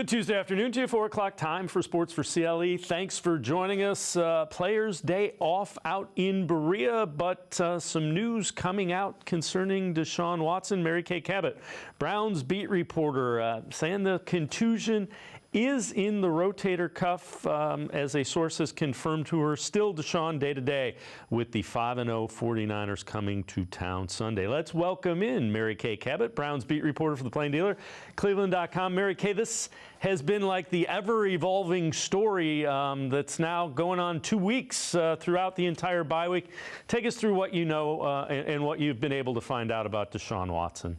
Good Tuesday afternoon to you, 4 o'clock time for Sports4CLE. Thanks for joining us. Players' day off out in Berea, but some news coming out concerning Deshaun Watson. Mary Kay Cabot, Browns beat reporter, saying the contusion is in the rotator cuff, as a source has confirmed to her. Still Deshaun day-to-day with the 5-0 49ers coming to town Sunday. Let's welcome in Mary Kay Cabot, Browns beat reporter for the Plain Dealer, cleveland.com. Mary Kay, this has been like the ever-evolving story that's now going on 2 weeks throughout the entire bye week. Take us through what you know and what you've been able to find out about Deshaun Watson.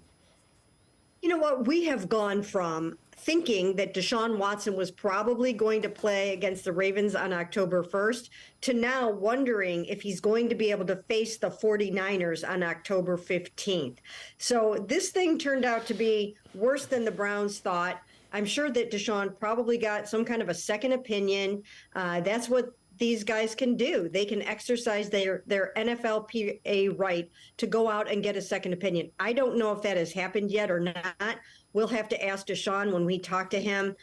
You know what? We have gone from thinking that Deshaun Watson was probably going to play against the Ravens on October 1st to now wondering if he's going to be able to face the 49ers on October 15th. So this thing turned out to be worse than the Browns thought. I'm sure that Deshaun probably got some kind of a second opinion. That's what these guys can do. They can exercise their NFLPA right to go out and get a second opinion. I don't know if that has happened yet or not. We'll have to ask Deshaun when we talk to him,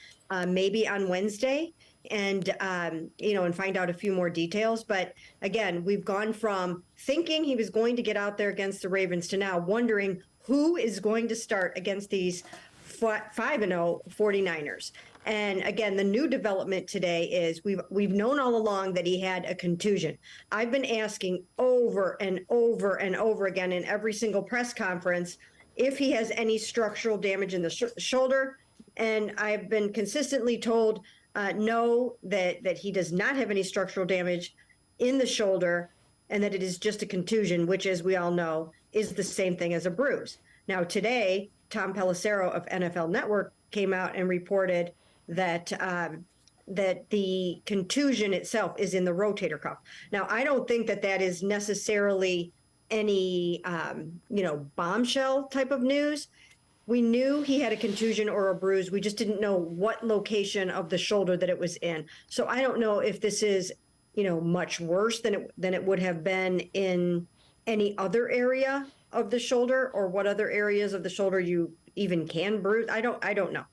maybe on Wednesday, and and find out a few more details. But again, we've gone from thinking he was going to get out there against the Ravens to now wondering who is going to start against these 5-0 49ers. And again, the new development today is we've known all along that he had a contusion. I've been asking over and over and over again in every single press conference if he has any structural damage in the shoulder. And I've been consistently told no, that he does not have any structural damage in the shoulder and that it is just a contusion, which, as we all know, is the same thing as a bruise. Now, today, Tom Pelissero of NFL Network came out and reported that that the contusion itself is in the rotator cuff. Now, I don't think that that is necessarily any bombshell type of news. We knew he had a contusion or a bruise. We just didn't know what location of the shoulder that it was in. So I don't know if this is much worse than it would have been in any other area of the shoulder, or what other areas of the shoulder you even can bruise. I don't know.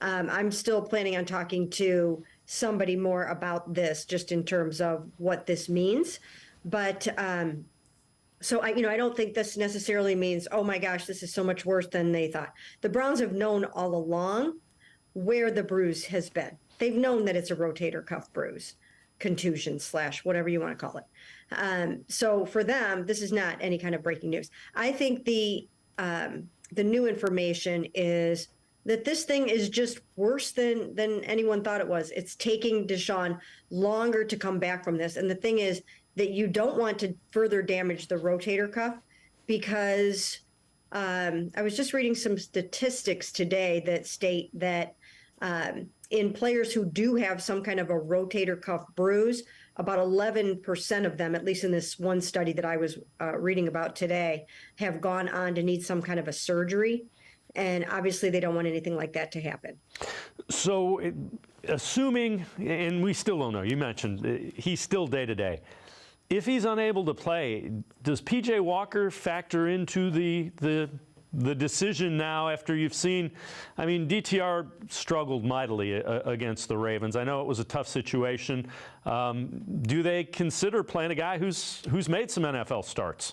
I'm still planning on talking to somebody more about this, just in terms of what this means. But so I don't think this necessarily means, oh my gosh, this is so much worse than they thought. The Browns have known all along where the bruise has been. They've known that it's a rotator cuff bruise, contusion / whatever you want to call it. So for them, this is not any kind of breaking news. I think the new information is that this thing is just worse than anyone thought it was. It's taking Deshaun longer to come back from this. And the thing is that you don't want to further damage the rotator cuff, because I was just reading some statistics today that state that in players who do have some kind of a rotator cuff bruise, about 11% of them, at least in this one study that I was reading about today, have gone on to need some kind of a surgery. And obviously they don't want anything like that to happen. So assuming, and we still don't know, you mentioned he's still day-to-day. If he's unable to play, does P.J. Walker factor into the decision now after you've seen, DTR struggled mightily against the Ravens. I know it was a tough situation. Do they consider playing a guy who's made some NFL starts?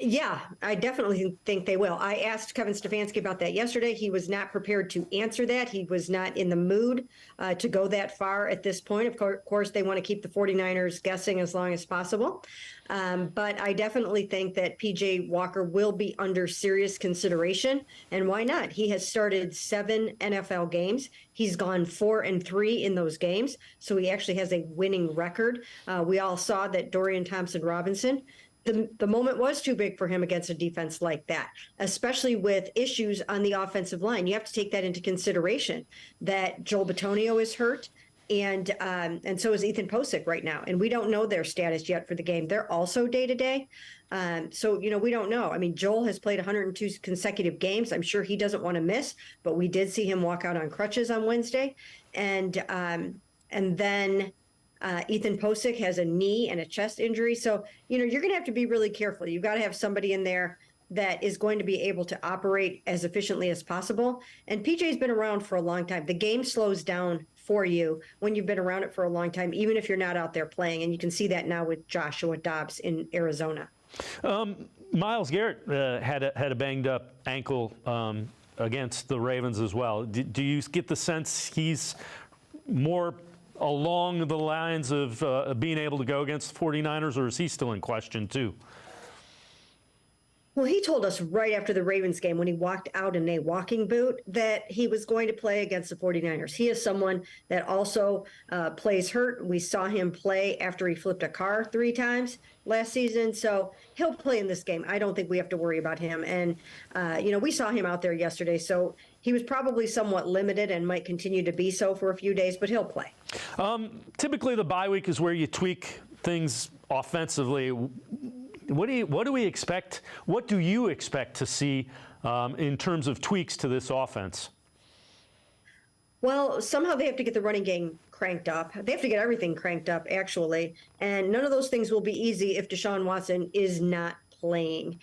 Yeah, I definitely think they will. I asked Kevin Stefanski about that yesterday. He was not prepared to answer that. He was not in the mood to go that far at this point. Of course, they want to keep the 49ers guessing as long as possible. But I definitely think that P.J. Walker will be under serious consideration. And why not? He has started 7 NFL games. He's gone 4-3 in those games. So he actually has a winning record. We all saw that Dorian Thompson-Robinson, the moment was too big for him against a defense like that, especially with issues on the offensive line. You have to take that into consideration, that Joel Bitonio is hurt, and so is Ethan Posick right now. And we don't know their status yet for the game. They're also day-to-day. So, we don't know. Joel has played 102 consecutive games. I'm sure he doesn't want to miss, but we did see him walk out on crutches on Wednesday. And then Ethan Posick has a knee and a chest injury. So, you're going to have to be really careful. You've got to have somebody in there that is going to be able to operate as efficiently as possible. And PJ's been around for a long time. The game slows down for you when you've been around it for a long time, even if you're not out there playing. And you can see that now with Joshua Dobbs in Arizona. Myles Garrett had a banged up ankle against the Ravens as well. Do you get the sense he's more along the lines of being able to go against the 49ers, or is he still in question too? Well, he told us right after the Ravens game when he walked out in a walking boot that he was going to play against the 49ers. He is someone that also plays hurt. We saw him play after he flipped a car 3 times last season. So he'll play in this game. I don't think we have to worry about him. And, we saw him out there yesterday. So he was probably somewhat limited and might continue to be so for a few days, but he'll play. Typically, the bye week is where you tweak things offensively. What do we expect? What do you expect to see in terms of tweaks to this offense? Well, somehow they have to get the running game cranked up. They have to get everything cranked up, actually. And none of those things will be easy if Deshaun Watson is not playing.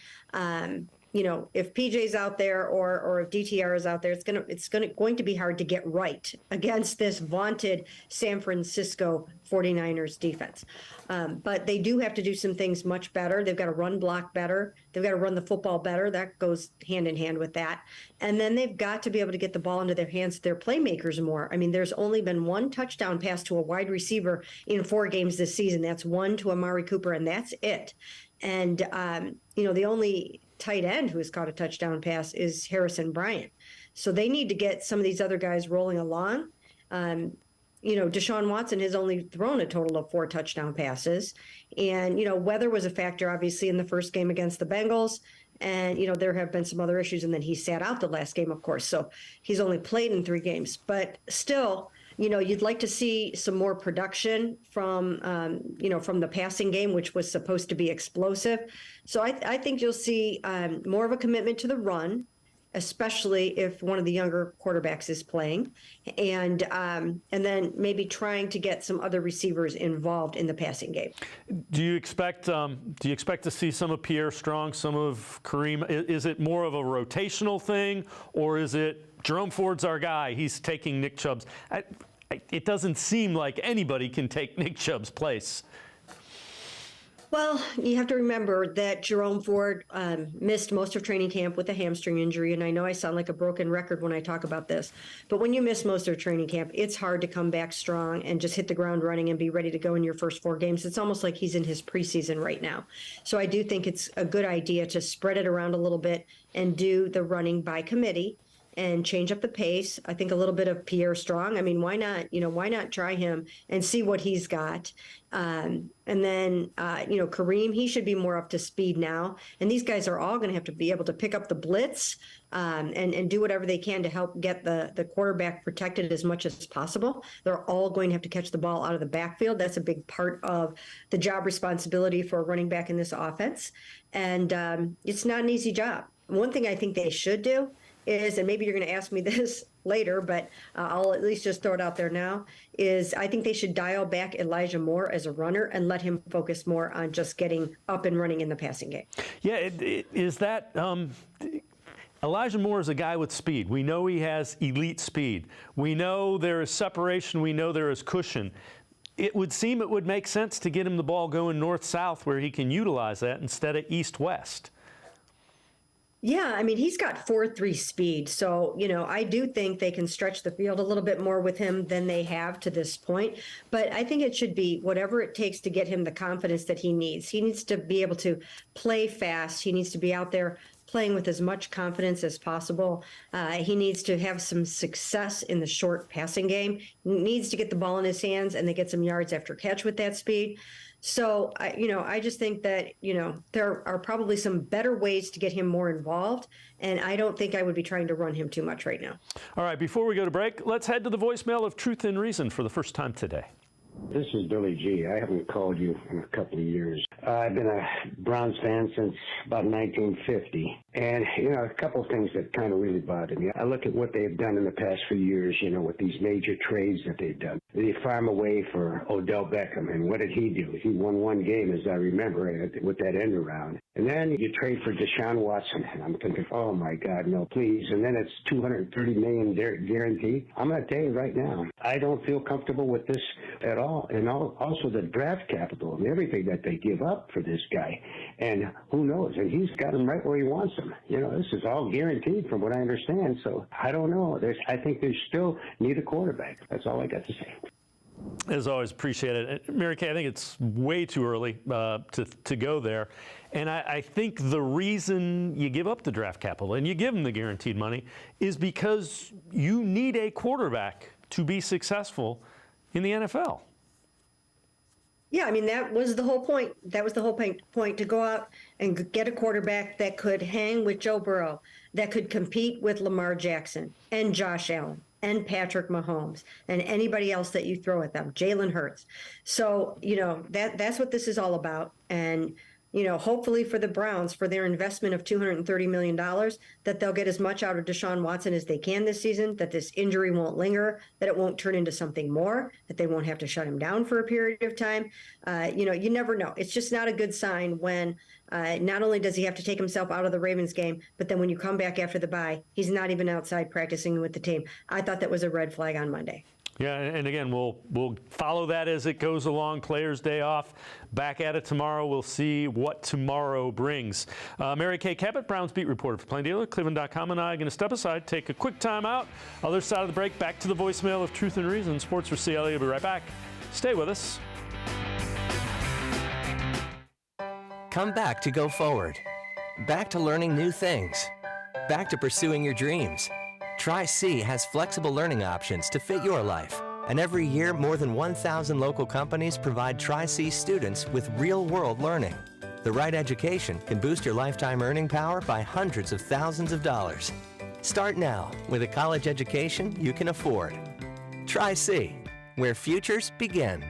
If PJ's out there or if DTR is out there, it's going to be hard to get right against this vaunted San Francisco 49ers defense. But they do have to do some things much better. They've got to run block better. They've got to run the football better. That goes hand in hand with that. And then they've got to be able to get the ball into their hands, their playmakers more. I mean, there's only been 1 touchdown pass to a wide receiver in 4 games this season. That's 1 to Amari Cooper, and that's it. And, the only tight end who has caught a touchdown pass is Harrison Bryant. So they need to get some of these other guys rolling along. Deshaun Watson has only thrown a total of 4 touchdown passes. And, weather was a factor, obviously, in the first game against the Bengals. And, there have been some other issues. And then he sat out the last game, of course. So he's only played in 3 games. But still, you'd like to see some more production from the passing game, which was supposed to be explosive. So I think you'll see more of a commitment to the run, especially if one of the younger quarterbacks is playing, and then maybe trying to get some other receivers involved in the passing game. Do you expect to see some of Pierre Strong, some of Kareem? Is it more of a rotational thing, or is it Jerome Ford's our guy, he's taking Nick Chubb's? It doesn't seem like anybody can take Nick Chubb's place. Well, you have to remember that Jerome Ford missed most of training camp with a hamstring injury, and I know I sound like a broken record when I talk about this, but when you miss most of training camp, it's hard to come back strong and just hit the ground running and be ready to go in your first 4 games. It's almost like he's in his preseason right now. So I do think it's a good idea to spread it around a little bit and do the running by committee and change up the pace. I think a little bit of Pierre Strong. I mean, why not? Why not try him and see what he's got? And then, Kareem, he should be more up to speed now. And these guys are all going to have to be able to pick up the blitz and do whatever they can to help get the quarterback protected as much as possible. They're all going to have to catch the ball out of the backfield. That's a big part of the job responsibility for a running back in this offense. And it's not an easy job. One thing I think they should do is, and maybe you're going to ask me this later, but I'll at least just throw it out there now, is I think they should dial back Elijah Moore as a runner and let him focus more on just getting up and running in the passing game. Yeah, is that Elijah Moore is a guy with speed. We know he has elite speed. We know there is separation. We know there is cushion. It would seem it would make sense to get him the ball going north-south where he can utilize that instead of east-west. Yeah, I mean, he's got 4.3 speed. So, I do think they can stretch the field a little bit more with him than they have to this point. But I think it should be whatever it takes to get him the confidence that he needs. He needs to be able to play fast. He needs to be out there playing with as much confidence as possible. He needs to have some success in the short passing game. He needs to get the ball in his hands and they get some yards after catch with that speed. So, I just think that, there are probably some better ways to get him more involved. And I don't think I would be trying to run him too much right now. All right, before we go to break, let's head to the voicemail of Truth and Reason for the first time today. This is Billy G. I haven't called you in a couple of years. I've been a Browns fan since about 1950. And, a couple of things that kind of really bothered me. I look at what they've done in the past few years, with these major trades that they've done. They farm away for Odell Beckham, and what did he do? He won one game, as I remember, with that end around. And then you trade for Deshaun Watson. And I'm thinking, oh, my God, no, please. And then it's $230 million guaranteed. I'm going to tell you right now, I don't feel comfortable with this at all. And also the draft capital and everything that they give up for this guy. And who knows? And he's got him right where he wants him. This is all guaranteed from what I understand. So I don't know. I think they still need a quarterback. That's all I got to say. As always, appreciate it. Mary Kay, I think it's way too early to go there. And I think the reason you give up the draft capital and you give them the guaranteed money is because you need a quarterback to be successful in the NFL. Yeah, I mean, that was the whole point. That was the whole point, to go out and get a quarterback that could hang with Joe Burrow, that could compete with Lamar Jackson and Josh Allen and Patrick Mahomes and anybody else that you throw at them, Jalen Hurts. So, that's what this is all about. And, hopefully for the Browns, for their investment of $230 million, that they'll get as much out of Deshaun Watson as they can this season, that this injury won't linger, that it won't turn into something more, that they won't have to shut him down for a period of time. You never know. It's just not a good sign when not only does he have to take himself out of the Ravens game, but then when you come back after the bye, he's not even outside practicing with the team. I thought that was a red flag on Monday. Yeah, and again, we'll follow that as it goes along. Players' Day off. Back at it tomorrow. We'll see what tomorrow brings. Mary Kay Cabot, Browns beat reporter for Plain Dealer, cleveland.com, and I are going to step aside, take a quick time out. Other side of the break, back to the voicemail of Truth and Reason. Sports4CLE will be right back. Stay with us. Come back to go forward. Back to learning new things. Back to pursuing your dreams. Tri-C has flexible learning options to fit your life. And every year, more than 1,000 local companies provide Tri-C students with real-world learning. The right education can boost your lifetime earning power by hundreds of thousands of dollars. Start now with a college education you can afford. Tri-C, where futures begin.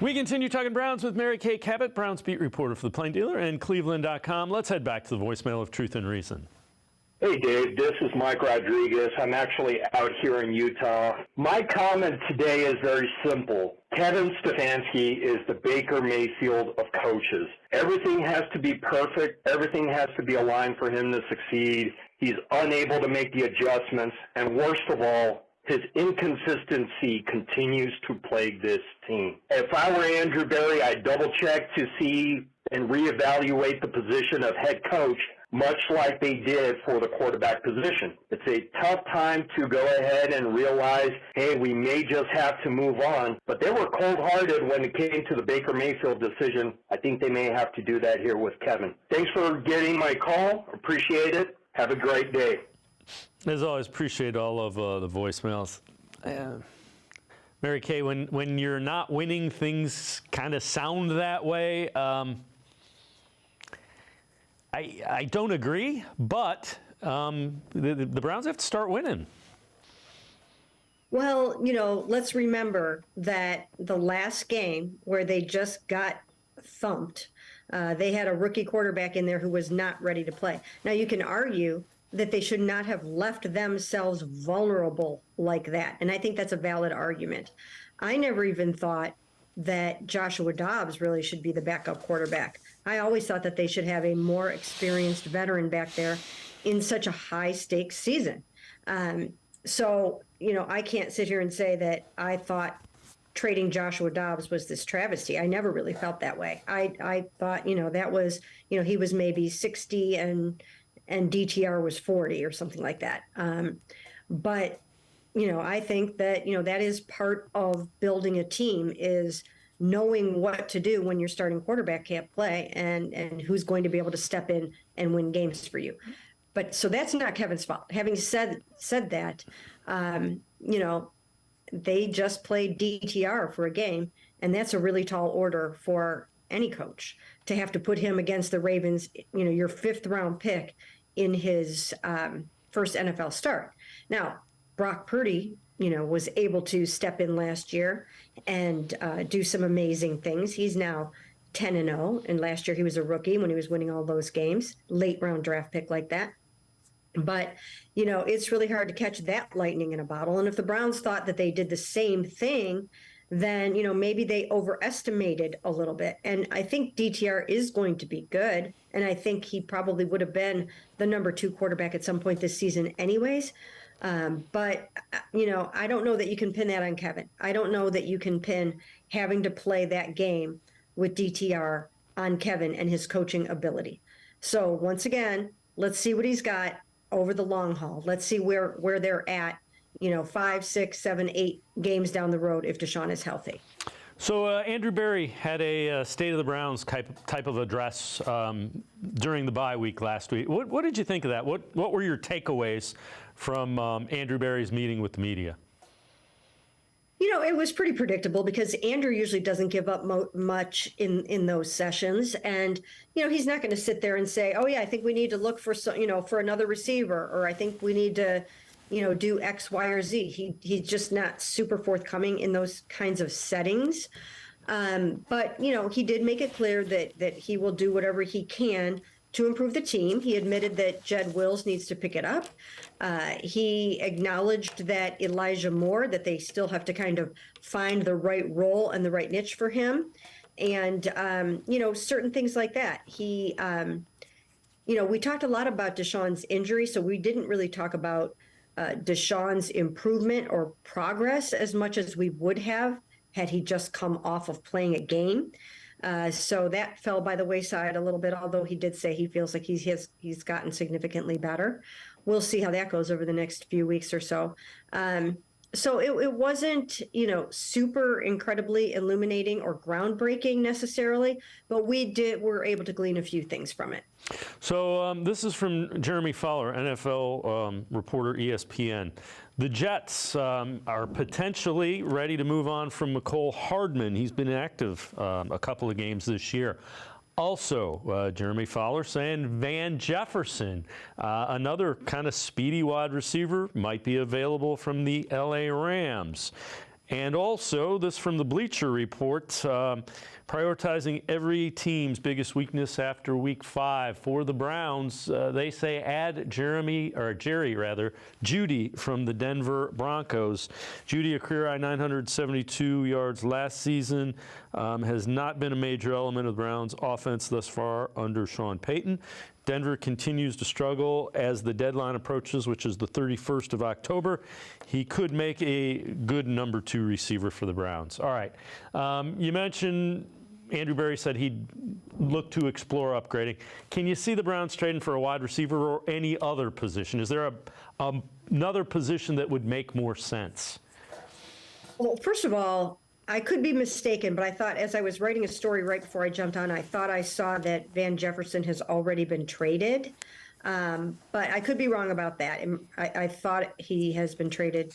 We continue talking Browns with Mary Kay Cabot, Browns beat reporter for the Plain Dealer and cleveland.com. Let's head back to the voicemail of Truth and Reason. Hey, Dave, this is Mike Rodriguez. I'm actually out here in Utah. My comment today is very simple. Kevin Stefanski is the Baker Mayfield of coaches. Everything has to be perfect. Everything has to be aligned for him to succeed. He's unable to make the adjustments. And worst of all, his inconsistency continues to plague this team. If I were Andrew Berry, I'd double-check to see and reevaluate the position of head coach, much like they did for the quarterback position. It's a tough time to go ahead and realize, hey, we may just have to move on. But they were cold-hearted when it came to the Baker Mayfield decision. I think they may have to do that here with Kevin. Thanks for getting my call. Appreciate it. Have a great day. As always, appreciate all of the voicemails. Mary Kay, when you're not winning, things kind of sound that way. I don't agree, but the Browns have to start winning. Well, let's remember that the last game where they just got thumped, they had a rookie quarterback in there who was not ready to play. Now, you can argue that they should not have left themselves vulnerable like that. And I think that's a valid argument. I never even thought that Joshua Dobbs really should be the backup quarterback. I always thought that they should have a more experienced veteran back there in such a high-stakes season. So, I can't sit here and say that I thought trading Joshua Dobbs was this travesty. I never really felt that way. I thought, that was, he was maybe 60 and DTR was 40 or something like that. But, I think that, that is part of building a team, is knowing what to do when your starting quarterback can't play and who's going to be able to step in and win games for you. But so that's not Kevin's fault. Having said that, they just played DTR for a game, and that's a really tall order for any coach to have to put him against the Ravens, your 5th round pick in his first NFL start. Now, Brock Purdy, was able to step in last year and do some amazing things. He's now 10-0, and last year he was a rookie when he was winning all those games, late round draft pick like that. But, it's really hard to catch that lightning in a bottle. And if the Browns thought that they did the same thing, then, maybe they overestimated a little bit. And I think DTR is going to be good. And I think he probably would have been the number 2 quarterback at some point this season anyways. But, I don't know that you can pin that on Kevin. I don't know that you can pin having to play that game with DTR on Kevin and his coaching ability. So once again, let's see what he's got over the long haul. Let's see where they're at, 5, 6, 7, 8 games down the road if Deshaun is healthy. So Andrew Berry had a State of the Browns type of address during the bye week last week. What did you think of that? What were your takeaways from Andrew Berry's meeting with the media? It was pretty predictable because Andrew usually doesn't give up much in those sessions. And, he's not going to sit there and say, oh, yeah, I think we need to look for, for another receiver, or I think we need to, do X, Y, or Z. He's just not super forthcoming in those kinds of settings. But, he did make it clear that he will do whatever he can to improve the team. He admitted that Jed Wills needs to pick it up. He acknowledged that Elijah Moore, that they still have to kind of find the right role and the right niche for him. And, certain things like that. He, we talked a lot about Deshaun's injury, so we didn't really talk about Deshaun's improvement or progress as much as we would have had he just come off of playing a game. So that fell by the wayside a little bit, although he did say he feels like he's gotten significantly better. We'll see how that goes over the next few weeks or so. So it wasn't, super incredibly illuminating or groundbreaking necessarily, but we're able to glean a few things from it. So this is from Jeremy Fowler, NFL reporter, ESPN. The Jets are potentially ready to move on from McCole Hardman. He's been active a couple of games this year. Also, Jeremy Fowler saying Van Jefferson, another kind of speedy wide receiver, might be available from the LA Rams. And also, this from the Bleacher Report, prioritizing every team's biggest weakness after Week 5. For the Browns, they say add Jerry Jeudy from the Denver Broncos. Jeudy, a career-high 972 yards last season, has not been a major element of the Browns' offense thus far under Sean Payton. Denver continues to struggle as the deadline approaches, which is the 31st of October. He could make a good number 2 receiver for the Browns. All right. You mentioned Andrew Berry said he'd look to explore upgrading. Can you see the Browns trading for a wide receiver or any other position? Is there another position that would make more sense? Well, first of all, I could be mistaken, but I thought as I was writing a story right before I jumped on, I thought I saw that Van Jefferson has already been traded. But I could be wrong about that. I thought he has been traded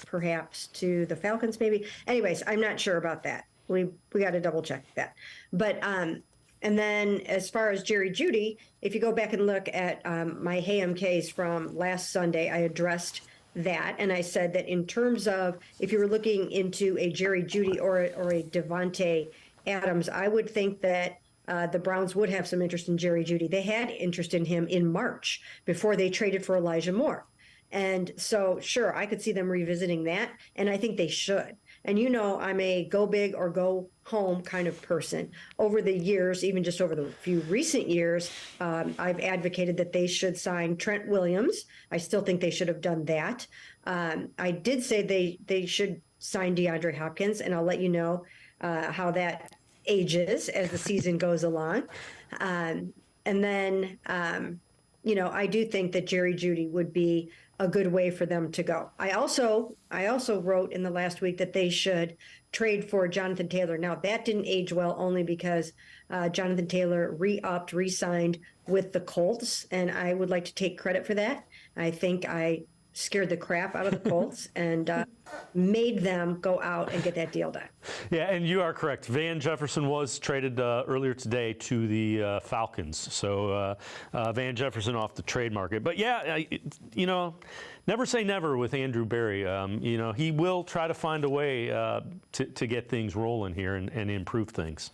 perhaps to the Falcons maybe. Anyways, I'm not sure about that. We got to double check that. But and then as far as Jerry Jeudy, if you go back and look at my HMKs from last Sunday, I addressed that. And I said that in terms of if you were looking into a Jerry Jeudy or a Devontae Adams, I would think that the Browns would have some interest in Jerry Jeudy. They had interest in him in March before they traded for Elijah Moore. And so, sure, I could see them revisiting that, and I think they should. And I'm a go big or go home kind of person. Over the years, even just over the few recent years, I've advocated that they should sign Trent Williams. I still think they should have done that. I did say they should sign DeAndre Hopkins, and I'll let you know how that ages as the season goes along. And then, I do think that Jerry Jeudy would be a good way for them to go. I also wrote in the last week that they should trade for Jonathan Taylor. Now, that didn't age well only because Jonathan Taylor re-signed with the Colts, and I would like to take credit for that. I think I scared the crap out of the Colts and made them go out and get that deal done. Yeah, and you are correct. Van Jefferson was traded earlier today to the Falcons. So Van Jefferson off the trade market. But yeah, never say never with Andrew Berry. He will try to find a way to get things rolling here and improve things.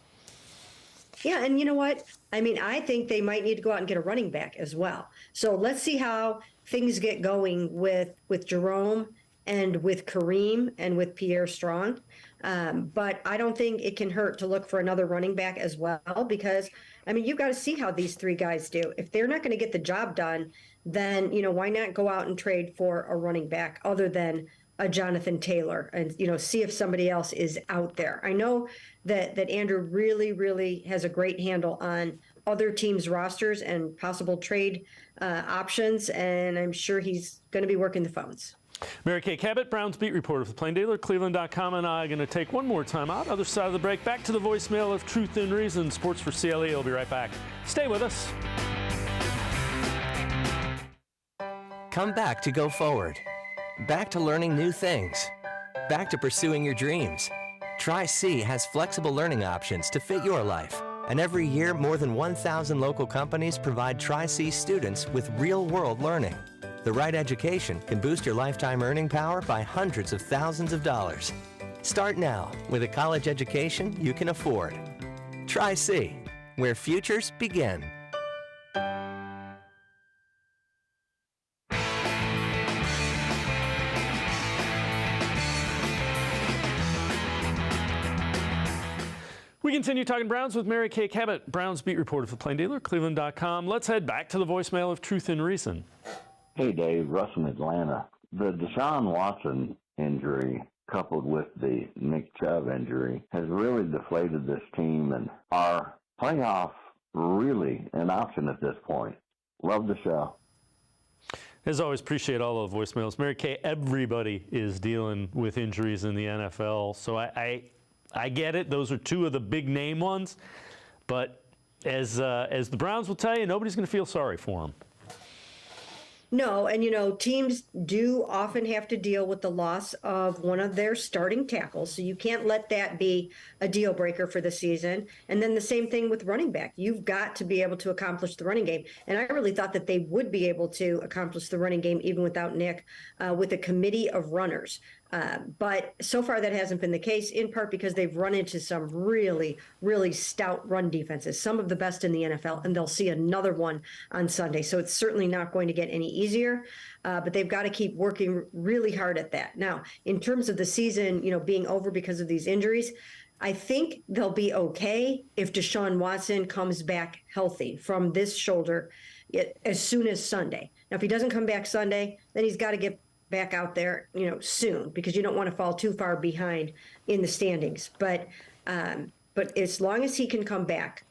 Yeah, and you know what? I mean, I think they might need to go out and get a running back as well. So let's see how things get going with Jerome and with Kareem and with Pierre Strong. But I don't think it can hurt to look for another running back as well, because, I mean, you've got to see how these three guys do. If they're not going to get the job done, then, why not go out and trade for a running back other than a Jonathan Taylor and, see if somebody else is out there. I know that Andrew really, really has a great handle on other teams' rosters and possible trade options, and I'm sure he's going to be working the phones. Mary Kay Cabot, Browns beat reporter for Plain Dealer, cleveland.com, and I are going to take one more time out. Other side of the break, back to the voicemail of Truth and Reason. Sports4CLE. We'll be right back. Stay with us. Come back to go forward. Back to learning new things. Back to pursuing your dreams. Tri-C has flexible learning options to fit your life. And every year, more than 1,000 local companies provide Tri-C students with real-world learning. The right education can boost your lifetime earning power by hundreds of thousands of dollars. Start now with a college education you can afford. Tri-C, where futures begin. We continue talking Browns with Mary Kay Cabot, Browns beat reporter for Plain Dealer, cleveland.com. Let's head back to the voicemail of Truth and Reason. Hey, Dave, Russ in Atlanta. The Deshaun Watson injury, coupled with the Nick Chubb injury, has really deflated this team, and are playoffs really an option at this point? Love the show. As always, appreciate all the voicemails. Mary Kay, everybody is dealing with injuries in the NFL, so I get it. Those are two of the big name ones, but as the Browns will tell you, nobody's going to feel sorry for them. No, and teams do often have to deal with the loss of one of their starting tackles, so you can't let that be a deal breaker for the season. And then the same thing with running back. You've got to be able to accomplish the running game. And I really thought that they would be able to accomplish the running game even without Nick, with a committee of runners. But so far that hasn't been the case, in part because they've run into some really, really stout run defenses, some of the best in the NFL, and they'll see another one on Sunday. So it's certainly not going to get any easier, but they've got to keep working really hard at that. Now, in terms of the season, being over because of these injuries, I think they'll be okay if Deshaun Watson comes back healthy from this shoulder as soon as Sunday. Now, if he doesn't come back Sunday, then he's got to get back out there, soon, because you don't want to fall too far behind in the standings. But as long as he can come back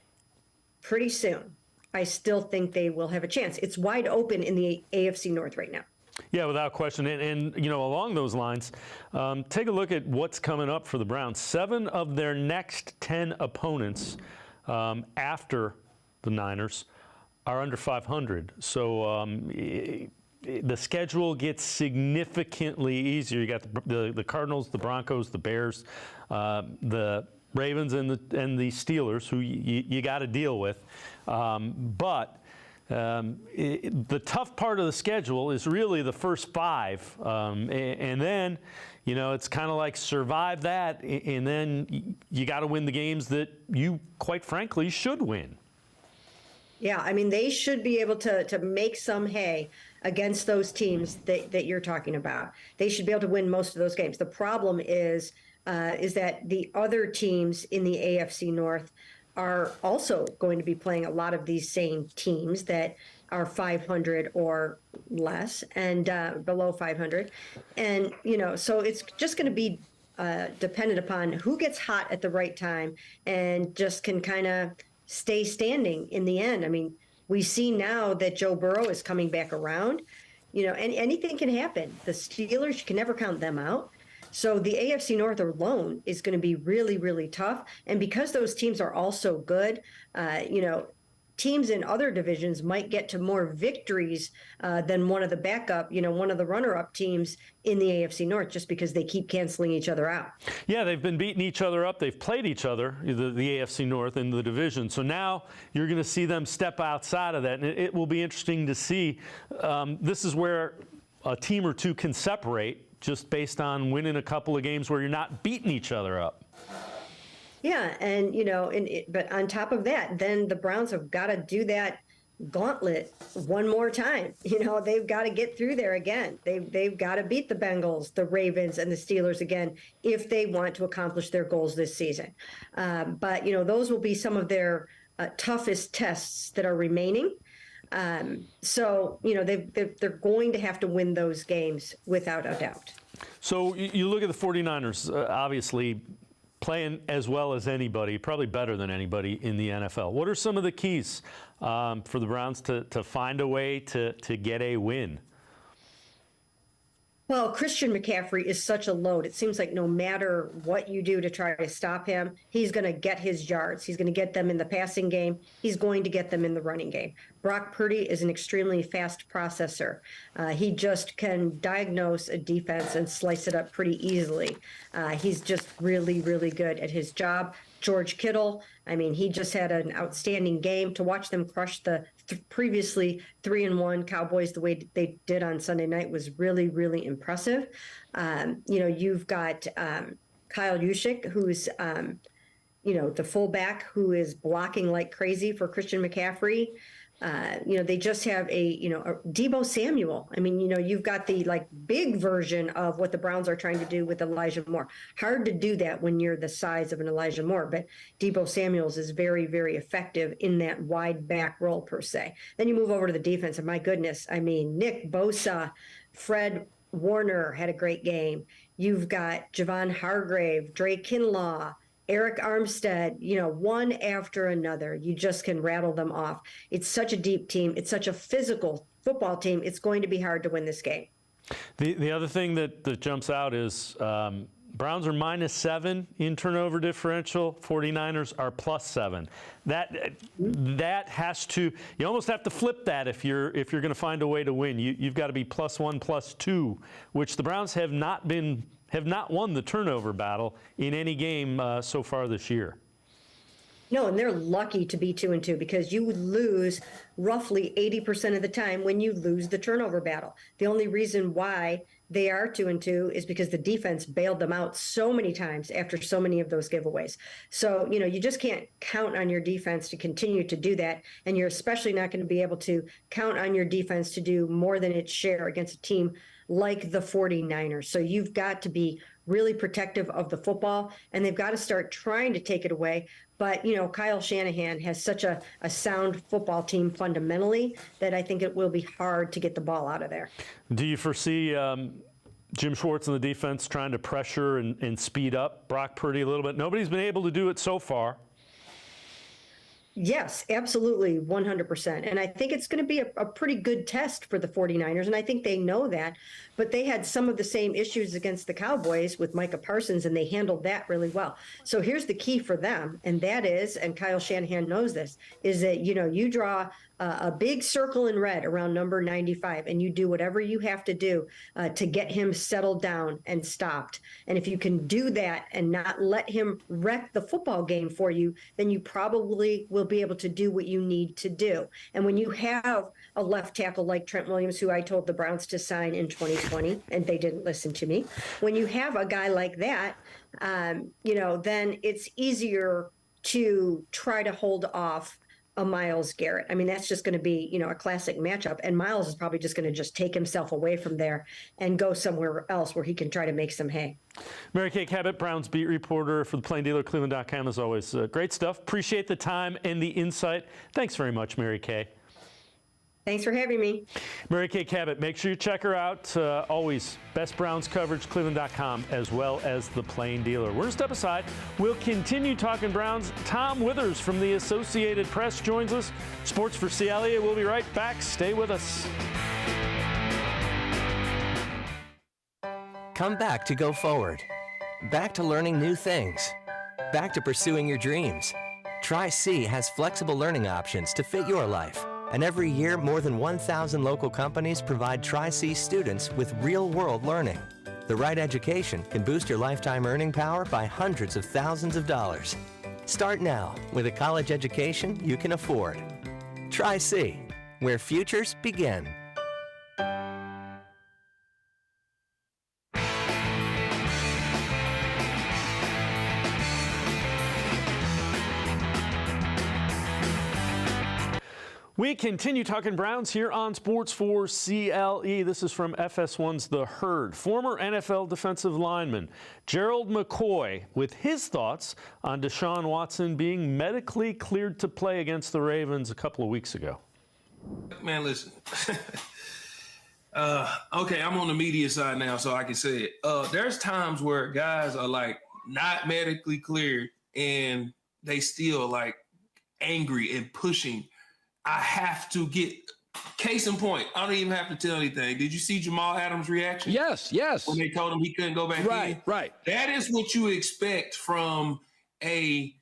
pretty soon, I still think they will have a chance. It's wide open in the AFC North right now. Yeah, without question. And along those lines, take a look at what's coming up for the Browns. 7 of their next 10 opponents after the Niners are under 500. So the schedule gets significantly easier. You got the Cardinals, the Broncos, the Bears, the Ravens, and the Steelers, who you got to deal with. But the tough part of the schedule is really the first 5, and then it's kind of like survive that, and then you got to win the games that you, quite frankly, should win. Yeah, I mean, they should be able to make some hay against those teams that you're talking about. They should be able to win most of those games. The problem is that the other teams in the AFC North are also going to be playing a lot of these same teams that are 500 or less and below 500. And, so it's just going to be dependent upon who gets hot at the right time and just can kind of stay standing in the end. I mean, we see now that Joe Burrow is coming back around, and anything can happen. The Steelers, you can never count them out. So the AFC North alone is going to be really, really tough. And because those teams are all so good, teams in other divisions might get to more victories than one of the one of the runner-up teams in the AFC North, just because they keep canceling each other out. Yeah, they've been beating each other up. They've played each other, the AFC North in the division. So now you're going to see them step outside of that, and it will be interesting to see. This is where a team or two can separate just based on winning a couple of games where you're not beating each other up. Yeah, and but on top of that, then the Browns have got to do that gauntlet one more time. They've got to get through there again. They've got to beat the Bengals, the Ravens, and the Steelers again if they want to accomplish their goals this season. But those will be some of their toughest tests that are remaining. So they're going to have to win those games without a doubt. So you look at the 49ers, obviously playing as well as anybody, probably better than anybody in the NFL. What are some of the keys for the Browns to find a way to get a win? Well, Christian McCaffrey is such a load. It seems like no matter what you do to try to stop him, he's going to get his yards. He's going to get them in the passing game. He's going to get them in the running game. Brock Purdy is an extremely fast processor. He just can diagnose a defense and slice it up pretty easily. He's just really, really good at his job. George Kittle, he just had an outstanding game. To watch them crush the previously 3-1 Cowboys the way they did on Sunday night was really, really impressive. You've got Kyle Juszczyk, who's the fullback who is blocking like crazy for Christian McCaffrey. They just have a Deebo Samuel. You've got the big version of what the Browns are trying to do with Elijah Moore. Hard to do that when you're the size of an Elijah Moore, but Deebo Samuels is very, very effective in that wide back role per se. Then you move over to the defense, and my goodness, Nick Bosa, Fred Warner had a great game. You've got Javon Hargrave, Dre Kinlaw, Eric Armstead, one after another. You just can rattle them off. It's such a deep team. It's such a physical football team. It's going to be hard to win this game. The other thing that jumps out is Browns are -7 in turnover differential. 49ers are +7. That has to, you almost have to flip that if you're going to find a way to win. You've got to be +1, +2, which the Browns have not won the turnover battle in any game so far this year. No, and they're lucky to be 2-2 because you would lose roughly 80% of the time when you lose the turnover battle. The only reason why they are 2-2 is because the defense bailed them out so many times after so many of those giveaways. So, you just can't count on your defense to continue to do that. And you're especially not going to be able to count on your defense to do more than its share against a team like the 49ers. So you've got to be really protective of the football, and they've got to start trying to take it away. But, Kyle Shanahan has such a sound football team fundamentally that I think it will be hard to get the ball out of there. Do you foresee Jim Schwartz and the defense trying to pressure and speed up Brock Purdy a little bit? Nobody's been able to do it so far. Yes, absolutely, 100%. And I think it's going to be a pretty good test for the 49ers, and I think they know that. But they had some of the same issues against the Cowboys with Micah Parsons, and they handled that really well. So here's the key for them, and that is, and Kyle Shanahan knows this, is that, you draw a big circle in red around number 95, and you do whatever you have to do to get him settled down and stopped. And if you can do that and not let him wreck the football game for you, then you probably will be able to do what you need to do. And when you have a left tackle like Trent Williams, who I told the Browns to sign in 2020, and they didn't listen to me, when you have a guy like that, then it's easier to try to hold off a Myles Garrett. That's just going to be, a classic matchup. And Myles is probably just going to just take himself away from there and go somewhere else where he can try to make some hay. Mary Kay Cabot, Browns beat reporter for the Plain Dealer, cleveland.com, as always. Great stuff. Appreciate the time and the insight. Thanks very much, Mary Kay. Thanks for having me. Mary Kay Cabot, make sure you check her out. Always best Browns coverage, cleveland.com, as well as the Plain Dealer. We're going to step aside. We'll continue talking Browns. Tom Withers from the Associated Press joins us. Sports4CLE. We'll be right back. Stay with us. Come back to go forward. Back to learning new things. Back to pursuing your dreams. Tri-C has flexible learning options to fit your life. And every year, more than 1,000 local companies provide Tri-C students with real-world learning. The right education can boost your lifetime earning power by hundreds of thousands of dollars. Start now with a college education you can afford. Tri-C, where futures begin. We continue talking Browns here on Sports4CLE. This is from FS1's The Herd. Former NFL defensive lineman Gerald McCoy with his thoughts on Deshaun Watson being medically cleared to play against the Ravens a couple of weeks ago. Man, listen. Okay, I'm on the media side now, so I can say it. There's times where guys are like not medically cleared and they still like angry and pushing. I have to get case in point. I don't even have to tell anything. Did you see Jamal Adams' reaction? Yes. When they told him he couldn't go back in? Right. That is what you expect from a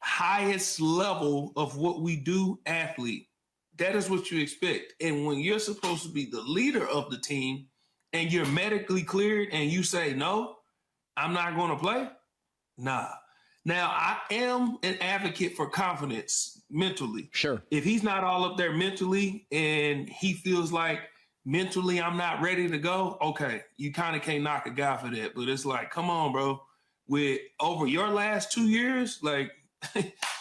highest level of what we do athlete. That is what you expect. And when you're supposed to be the leader of the team and you're medically cleared and you say, no, I'm not going to play. Nah. Now, I am an advocate for confidence mentally. Sure. If he's not all up there mentally and he feels like mentally I'm not ready to go, okay, you kind of can't knock a guy for that. But it's like, come on, bro. With over your last 2 years, like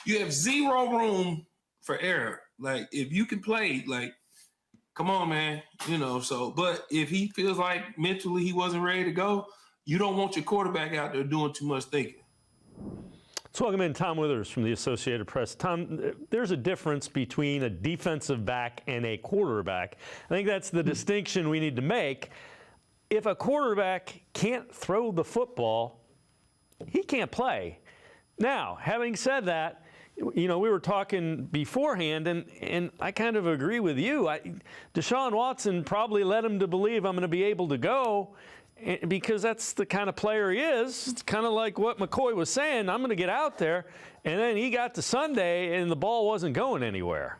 you have zero room for error. Like if you can play, like, come on, man. So, but if he feels like mentally he wasn't ready to go, you don't want your quarterback out there doing too much thinking. Let's welcome in Tom Withers from the Associated Press. Tom, there's a difference between a defensive back and a quarterback. I think that's the distinction we need to make. If a quarterback can't throw the football, he can't play. Now, having said that, we were talking beforehand, and I kind of agree with you. Deshaun Watson probably led him to believe I'm going to be able to go, because that's the kind of player he is. It's kind of like what McCoy was saying, I'm going to get out there, and then he got to Sunday and the ball wasn't going anywhere.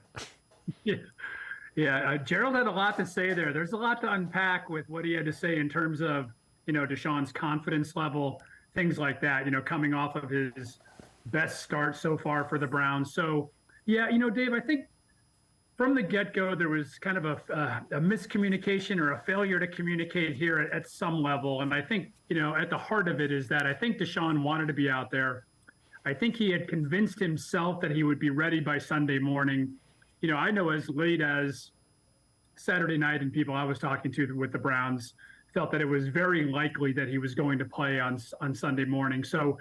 Yeah. Gerald had a lot to say there. There's a lot to unpack with what he had to say in terms of, Deshaun's confidence level, things like that, coming off of his best start so far for the Browns. So, yeah, Dave, I think from the get-go, there was kind of a miscommunication or a failure to communicate here at some level. And I think, at the heart of it is that I think Deshaun wanted to be out there. I think he had convinced himself that he would be ready by Sunday morning. I know as late as Saturday night, and people I was talking to with the Browns felt that it was very likely that he was going to play on Sunday morning. So,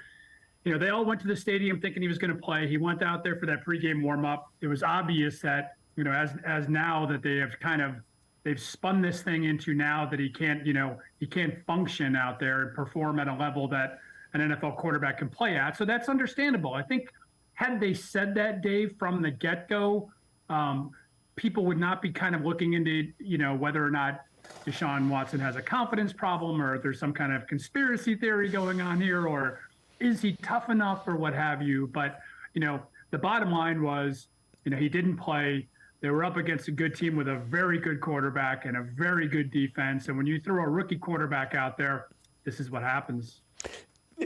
they all went to the stadium thinking he was going to play. He went out there for that pregame warm-up. It was obvious that, as now that they've spun this thing into now that he can't function out there and perform at a level that an NFL quarterback can play at. So that's understandable. I think had they said that, Dave, from the get-go, people would not be kind of looking into, whether or not Deshaun Watson has a confidence problem or if there's some kind of conspiracy theory going on here, or is he tough enough or what have you. But, the bottom line was, he didn't play. They were up against a good team with a very good quarterback and a very good defense. And when you throw a rookie quarterback out there, this is what happens.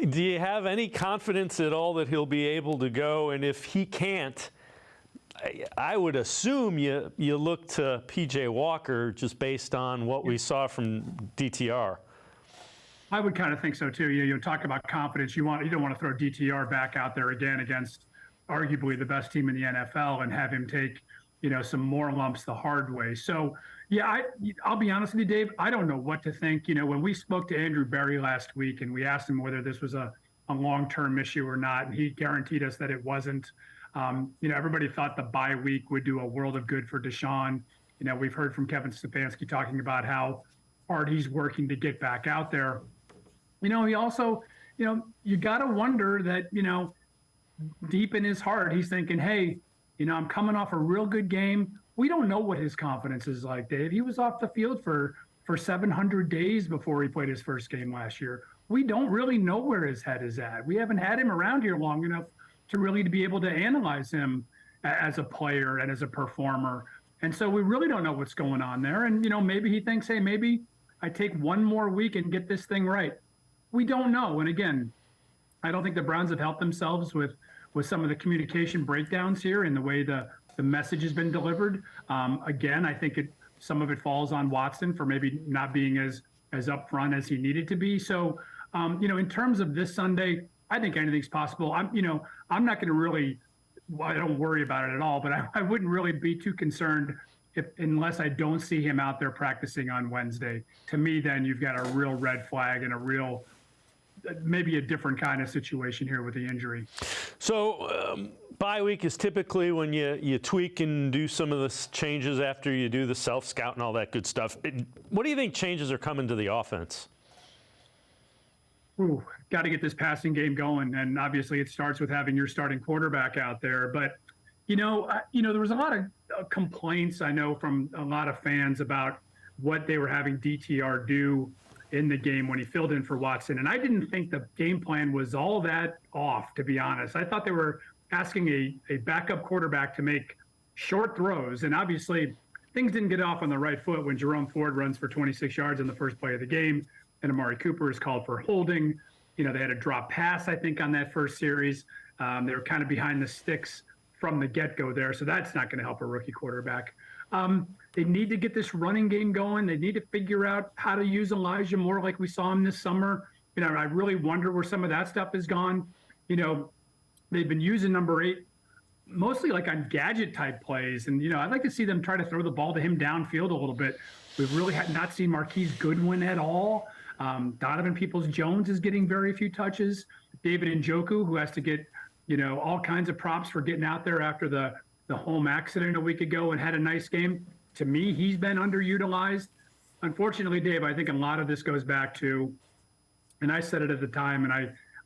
Do you have any confidence at all that he'll be able to go? And if he can't, I would assume you look to P.J. Walker just based on what we saw from DTR. I would kind of think so too. You talk about confidence. You don't want to throw DTR back out there again against arguably the best team in the NFL and have him take, some more lumps the hard way. So, yeah, I'll be honest with you, Dave. I don't know what to think. When we spoke to Andrew Berry last week and we asked him whether this was a long-term issue or not, and he guaranteed us that it wasn't. Everybody thought the bye week would do a world of good for Deshaun. We've heard from Kevin Stefanski talking about how hard he's working to get back out there. He also, you got to wonder that, deep in his heart, he's thinking, hey, I'm coming off a real good game. We don't know what his confidence is like, Dave. He was off the field for 700 days before he played his first game last year. We don't really know where his head is at. We haven't had him around here long enough to really be able to analyze him as a player and as a performer. And so we really don't know what's going on there. And, maybe he thinks, hey, maybe I take one more week and get this thing right. We don't know. And again, I don't think the Browns have helped themselves with some of the communication breakdowns here in the way the message has been delivered. Again, I think some of it falls on Watson for maybe not being as upfront as he needed to be. So, in terms of this Sunday, I think anything's possible. I'm not going to really, I don't worry about it at all, but I wouldn't really be too concerned unless I don't see him out there practicing on Wednesday. To me, then you've got a real red flag and maybe a different kind of situation here with the injury. So bye week is typically when you tweak and do some of the changes after you do the self-scout and all that good stuff. What do you think changes are coming to the offense? Ooh, got to get this passing game going. And obviously it starts with having your starting quarterback out there. But, there was a lot of complaints, I know, from a lot of fans about what they were having DTR do in the game when he filled in for Watson. And I didn't think the game plan was all that off, to be honest. I thought they were asking a backup quarterback to make short throws. And obviously things didn't get off on the right foot when Jerome Ford runs for 26 yards in the first play of the game and Amari Cooper is called for holding. They had a drop pass, I think, on that first series. They were kind of behind the sticks from the get-go there. So that's not going to help a rookie quarterback. They need to get this running game going. They need to figure out how to use Elijah more like we saw him this summer. I really wonder where some of that stuff has gone. They've been using number 8 mostly like on gadget type plays. And, I'd like to see them try to throw the ball to him downfield a little bit. We've really not seen Marquise Goodwin at all. Donovan Peoples-Jones is getting very few touches. David Njoku, who has to get, all kinds of props for getting out there after the home accident a week ago and had a nice game. To me, he's been underutilized. Unfortunately, Dave, I think a lot of this goes back to, and I said it at the time, and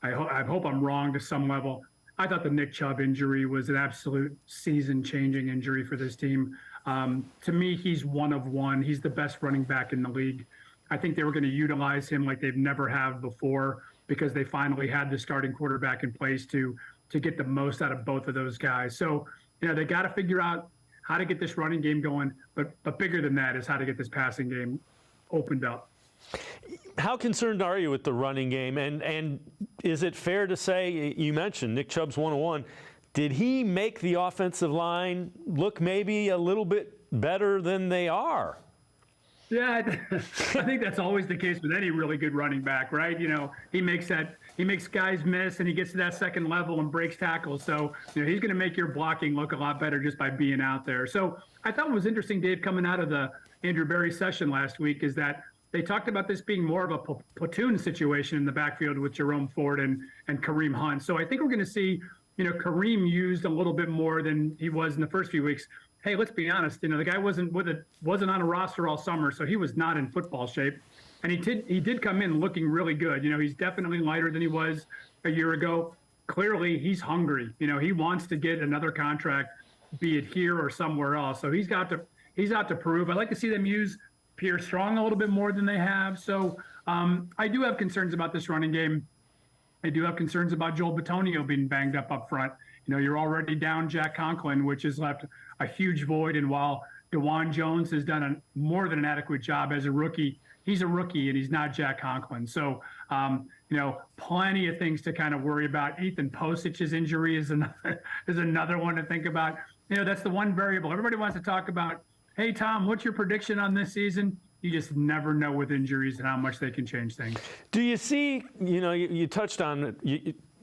I hope I'm wrong to some level, I thought the Nick Chubb injury was an absolute season-changing injury for this team. To me, he's one of one. He's the best running back in the league. I think they were going to utilize him like they've never have before because they finally had the starting quarterback in place to get the most out of both of those guys. So, they got to figure out how to get this running game going, but bigger than that is how to get this passing game opened up. How concerned are you with the running game? And is it fair to say, you mentioned Nick Chubb's 101, did he make the offensive line look maybe a little bit better than they are? Yeah, I think that's always the case with any really good running back, right? He makes guys miss and he gets to that second level and breaks tackles. So, he's going to make your blocking look a lot better just by being out there. So I thought what was interesting, Dave, coming out of the Andrew Berry session last week is that they talked about this being more of a platoon situation in the backfield with Jerome Ford and Kareem Hunt. So I think we're going to see, Kareem used a little bit more than he was in the first few weeks. Hey, let's be honest. The guy wasn't on a roster all summer, so he was not in football shape. And he did come in looking really good. He's definitely lighter than he was a year ago. Clearly, he's hungry. He wants to get another contract, be it here or somewhere else. So he's out to prove. I'd like to see them use Pierre Strong a little bit more than they have. So I do have concerns about this running game. I do have concerns about Joel Bitonio being banged up front. You're already down Jack Conklin, which has left a huge void. And while DeJuan Jones has done a more than an adequate job as a rookie, he's a rookie and he's not Jack Conklin. So, plenty of things to kind of worry about. Ethan Posic's injury is another one to think about. That's the one variable. Everybody wants to talk about, hey, Tom, what's your prediction on this season? You just never know with injuries and how much they can change things. Do you see, you touched on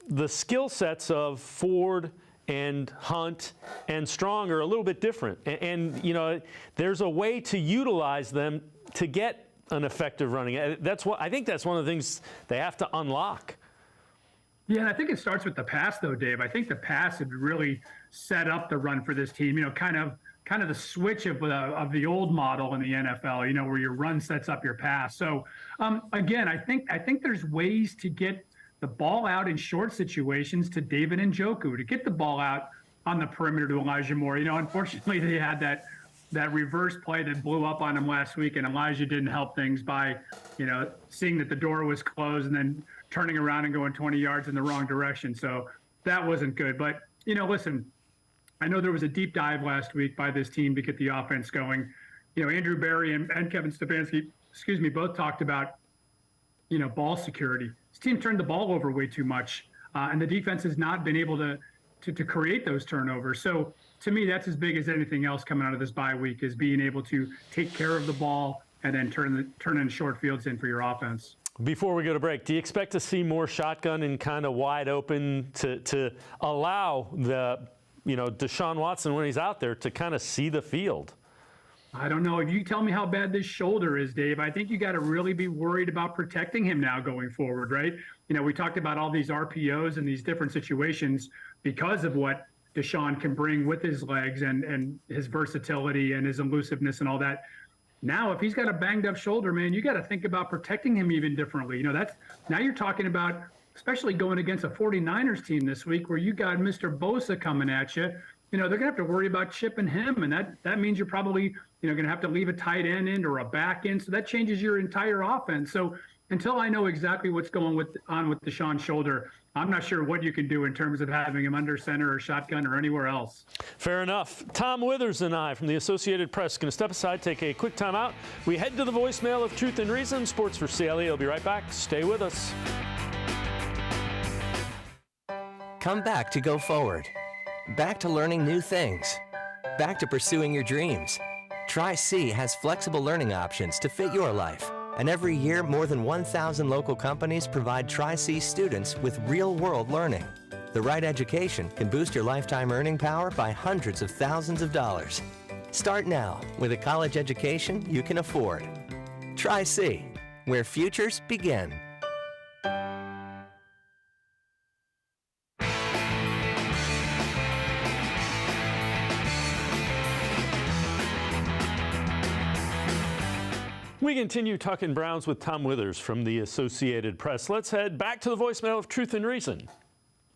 the skill sets of Ford and Hunt and Strong are a little bit different. And there's a way to utilize them to get an effective running. I think that's one of the things they have to unlock. Yeah, and I think it starts with the pass, though, Dave. I think the pass had really set up the run for this team. Kind of the switch of the old model in the NFL. Where your run sets up your pass. So again, I think there's ways to get the ball out in short situations to David Njoku, to get the ball out on the perimeter to Elijah Moore. Unfortunately, they had that reverse play that blew up on him last week, and Elijah didn't help things by, seeing that the door was closed and then turning around and going 20 yards in the wrong direction. So that wasn't good. But, listen, I know there was a deep dive last week by this team to get the offense going. Andrew Berry and Kevin Stefanski, both talked about, ball security. This team turned the ball over way too much, and the defense has not been able to create those turnovers. So to me, that's as big as anything else coming out of this bye week, is being able to take care of the ball and then turn in short fields in for your offense. Before we go to break, do you expect to see more shotgun and kind of wide open to allow the, Deshaun Watson, when he's out there, to kind of see the field? I don't know. If you tell me how bad this shoulder is, Dave, I think you got to really be worried about protecting him now going forward, right? We talked about all these RPOs and these different situations because of what Deshaun can bring with his legs and his versatility and his elusiveness and all that. Now, if he's got a banged up shoulder, man, you got to think about protecting him even differently. Now you're talking about, especially going against a 49ers team this week where you got Mr. Bosa coming at you. They're going to have to worry about chipping him, and that means you're probably, going to have to leave a tight end in or a back end. So that changes your entire offense. So until I know exactly what's going on with Deshaun's shoulder, I'm not sure what you can do in terms of having him under center or shotgun or anywhere else. Fair enough. Tom Withers and I from the Associated Press going to step aside, take a quick time out. We head to the voicemail of Truth and Reason. Sports for CLE. I'll be right back. Stay with us. Come back to go forward. Back to learning new things. Back to pursuing your dreams. Tri-C has flexible learning options to fit your life. And every year, more than 1,000 local companies provide Tri-C students with real-world learning. The right education can boost your lifetime earning power by hundreds of thousands of dollars. Start now with a college education you can afford. Tri-C, where futures begin. We continue talking Browns with Tom Withers from the Associated Press. Let's head back to the voicemail of Truth and Reason.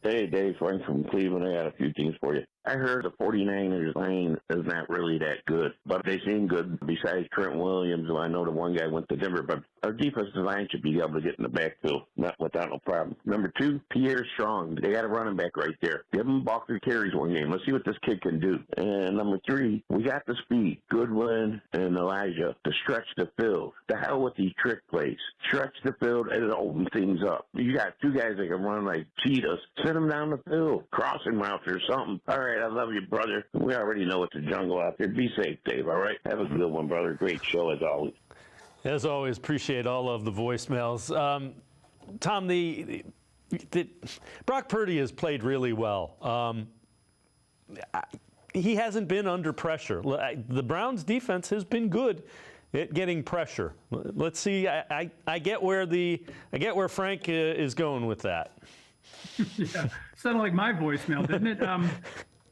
Hey, Dave, Frank from Cleveland. I got a few things for you. I heard the 49ers line is not really that good, but they seem good besides Trent Williams. I know the one guy went to Denver, but our defensive line should be able to get in the backfield, not without no problem. Number 2, Pierre Strong. They got a running back right there. Give him Balker carries one game. Let's see what this kid can do. And number 3, we got the speed, Goodwin and Elijah, to stretch the field. The hell with these trick plays. Stretch the field and open things up. You got 2 guys that can run like cheetahs. Send them down the field, crossing routes or something. All right, I love you, brother. We already know it's a jungle out there. Be safe, Dave, all right? Have a good one, brother. Great show as always. As always, appreciate all of the voicemails. Tom, the Brock Purdy has played really well. He hasn't been under pressure. The Browns' defense has been good at getting pressure. Let's see. I get where Frank is going with that. Yeah, sounded like my voicemail, didn't it?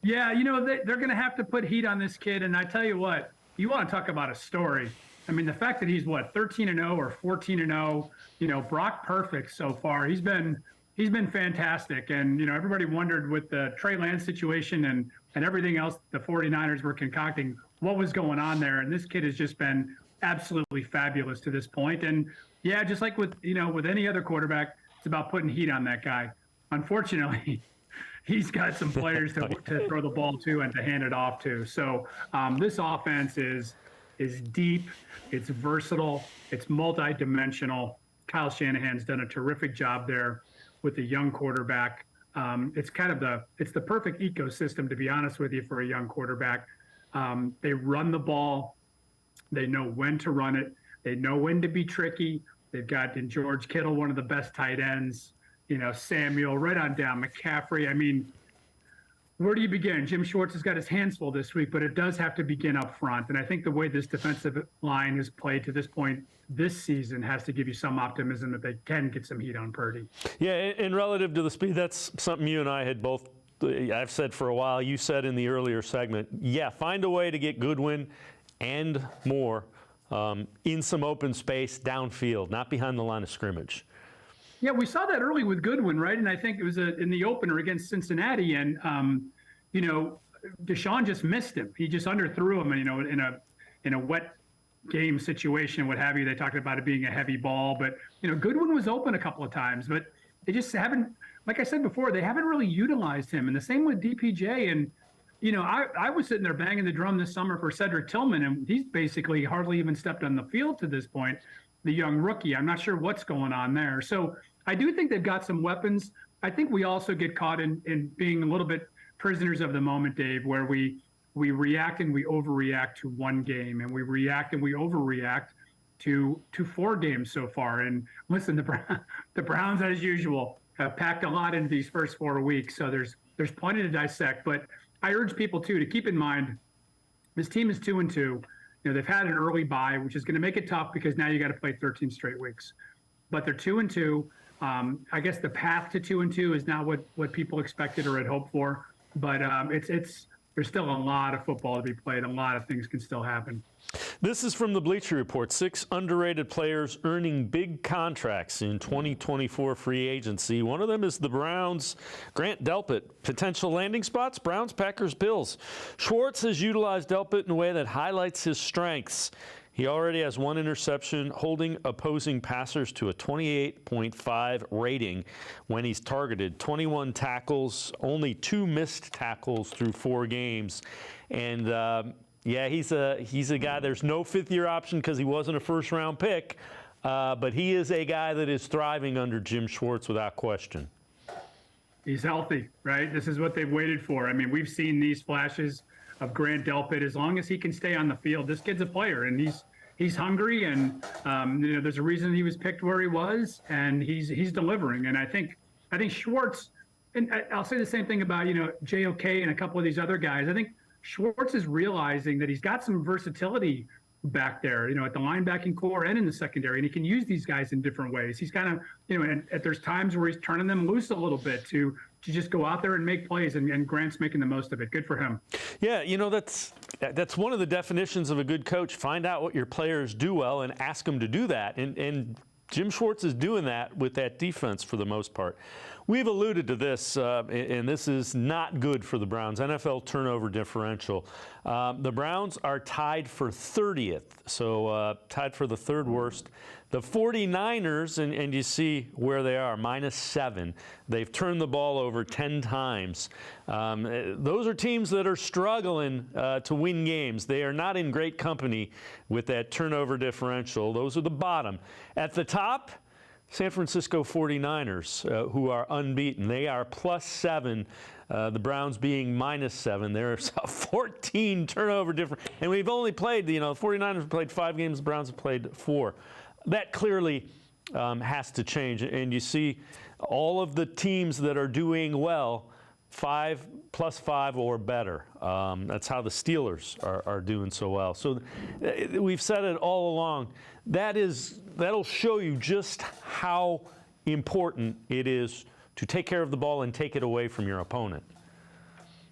Yeah, they're going to have to put heat on this kid, and I tell you what, you want to talk about a story. I mean, the fact that he's 13-0 or 14-0, Brock perfect so far. He's been fantastic, and everybody wondered with the Trey Lance situation and everything else the 49ers were concocting what was going on there, and this kid has just been absolutely fabulous to this point. And yeah, just like with any other quarterback, it's about putting heat on that guy. Unfortunately, he's got some players to throw the ball to and to hand it off to. So this offense is deep, it's versatile, it's multi-dimensional. Kyle Shanahan's done a terrific job there with the young quarterback. It's the perfect ecosystem, to be honest with you, for a young quarterback. They run the ball, they know when to run it, they know when to be tricky. They've got in George Kittle, one of the best tight ends. Samuel, right on down, McCaffrey. I mean, where do you begin? Jim Schwartz has got his hands full this week, but it does have to begin up front. And I think the way this defensive line has played to this point this season has to give you some optimism that they can get some heat on Purdy. Yeah, and relative to the speed, that's something you and I had both, I've said for a while, you said in the earlier segment, yeah, find a way to get Goodwin and more in some open space downfield, not behind the line of scrimmage. Yeah, we saw that early with Goodwin, right? And I think it was in the opener against Cincinnati, and Deshaun just missed him. He just underthrew him, and in a wet game situation, what have you. They talked about it being a heavy ball, but Goodwin was open a couple of times. But they just haven't, like I said before, they haven't really utilized him. And the same with DPJ. And, I was sitting there banging the drum this summer for Cedric Tillman, and he's basically hardly even stepped on the field to this point, the young rookie. I'm not sure what's going on there. So I do think they've got some weapons. I think we also get caught in being a little bit prisoners of the moment, Dave, where we react and we overreact to one game, and we react and we overreact to 4 games so far. And listen, the Browns, as usual, have packed a lot into these first 4 weeks. So there's plenty to dissect. But I urge people too to keep in mind this team is 2-2. They've had an early bye, which is going to make it tough because now you got to play 13 straight weeks. But they're 2-2. I guess the path to 2-2 is not what people expected or had hoped for. But there's still a lot of football to be played. A lot of things can still happen. This is from the Bleacher Report. 6 underrated players earning big contracts in 2024 free agency. One of them is the Browns' Grant Delpit. Potential landing spots: Browns, Packers, Bills. Schwartz has utilized Delpit in a way that highlights his strengths. He already has 1 interception, holding opposing passers to a 28.5 rating when he's targeted. 21 tackles, only 2 missed tackles through 4 games. And yeah, he's a guy. There's no 5th-year option because he wasn't a first-round pick, but he is a guy that is thriving under Jim Schwartz without question. He's healthy, right? This is what they've waited for. I mean, we've seen these flashes of Grant Delpit. As long as he can stay on the field, this kid's a player, and he's hungry, and there's a reason he was picked where he was, and he's delivering. And I think Schwartz, and I'll say the same thing about JOK and a couple of these other guys. I think Schwartz is realizing that he's got some versatility back there, at the linebacking core and in the secondary, and he can use these guys in different ways. He's kind of, and there's times where he's turning them loose a little bit to just go out there and make plays, and Grant's making the most of it. Good for him. Yeah, that's one of the definitions of a good coach. Find out what your players do well and ask them to do that. And Jim Schwartz is doing that with that defense for the most part. We've alluded to this, and this is not good for the Browns. NFL turnover differential. The Browns are tied for 30th, so tied for the 3rd worst. The 49ers, and you see where they are, -7. They've turned the ball over 10 times. Those are teams that are struggling to win games. They are not in great company with that turnover differential. Those are the bottom. At the top, San Francisco 49ers, who are unbeaten. They are +7, the Browns being -7. There's a 14 turnover difference. And we've only played, the 49ers have played 5 games, the Browns have played 4. That clearly has to change. And you see all of the teams that are doing well, 5 +5 or better. That's how the Steelers are doing so well. So we've said it all along. That'll show you just how important it is to take care of the ball and take it away from your opponent.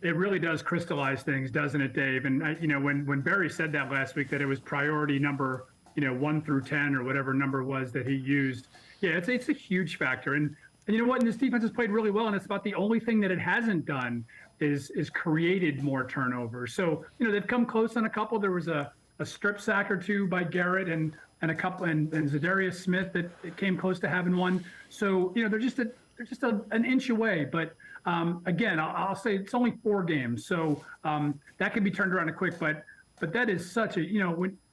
It really does crystallize things, doesn't it, Dave? And when Barry said that last week, that it was priority number 1 through 10 or whatever number was that he used. Yeah, it's a huge factor. And you know what? And this defense has played really well, and it's about the only thing that it hasn't done is created more turnovers. So they've come close on a couple. There was a strip sack or 2 by Garrett and a couple, and Zadarius Smith that came close to having one. So they're just an inch away. But again, I'll say it's only 4 games, so that can be turned around quick. But that is such a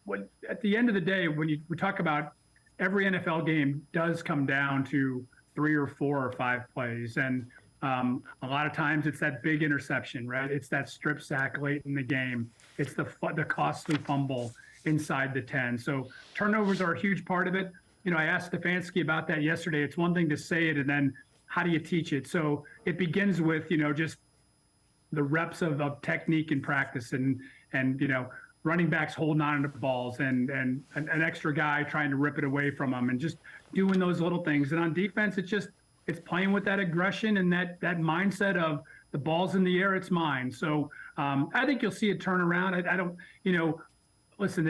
when at the end of the day, when we talk about every NFL game does come down to 3 or 4 or 5 plays, and a lot of times it's that big interception, right? It's that strip sack late in the game. It's the costly fumble inside the 10. So turnovers are a huge part of it. I asked Stefanski about that yesterday. It's one thing to say it, and then how do you teach it? So it begins with just the reps of technique and practice, and running backs holding on to balls, and an extra guy trying to rip it away from them, and just doing those little things. And on defense, it's playing with that aggression and that mindset of the ball's in the air, it's mine. So I think you'll see a turnaround. I don't, listen,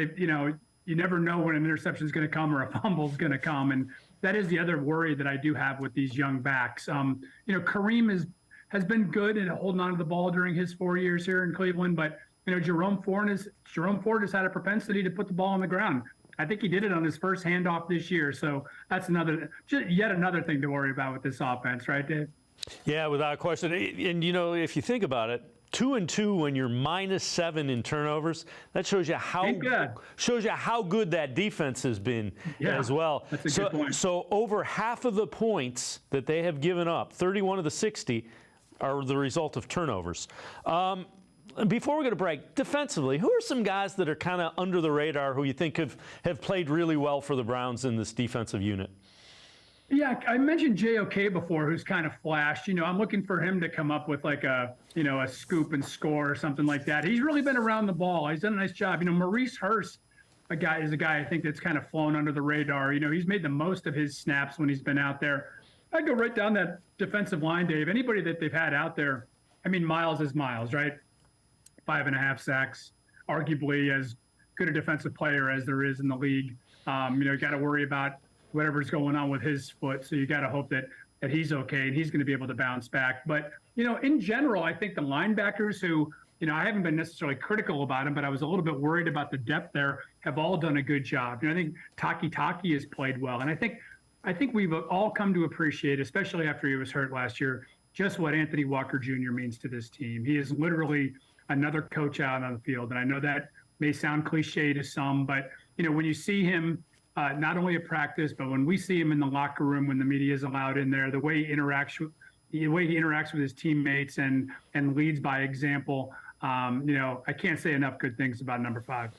you never know when an interception is going to come or a fumble is going to come. And that is the other worry that I do have with these young backs. Kareem has been good at holding on to the ball during his 4 years here in Cleveland, but Jerome Ford has had a propensity to put the ball on the ground. I think he did it on his first handoff this year. So that's yet another thing to worry about with this offense, right, Dave? Yeah, without question. And, if you think about it, 2-2 when you're -7 in turnovers, that shows you how good that defense has been as well. That's a good point. So over half of the points that they have given up, 31 of the 60, are the result of turnovers. Before we go to break, defensively, who are some guys that are kind of under the radar who you think have played really well for the Browns in this defensive unit? Yeah, I mentioned JOK before, who's kind of flashed. I'm looking for him to come up with like a scoop and score or something like that. He's really been around the ball. He's done a nice job. Maurice Hurst, is a guy I think that's kind of flown under the radar. He's made the most of his snaps when he's been out there. I'd go right down that defensive line, Dave. Anybody that they've had out there, Miles is Miles, right? 5.5 sacks, arguably as good a defensive player as there is in the league. You got to worry about whatever's going on with his foot. So you got to hope that he's okay and he's going to be able to bounce back. But, in general, I think the linebackers who, I haven't been necessarily critical about him, but I was a little bit worried about the depth there, have all done a good job. I think Taki has played well. And I think we've all come to appreciate, especially after he was hurt last year, just what Anthony Walker Jr. means to this team. He is literally another coach out on the field. And I know that may sound cliche to some, but, when you see him, not only at practice, but when we see him in the locker room, when the media is allowed in there, the way he interacts with his teammates and leads by example, I can't say enough good things about number 5.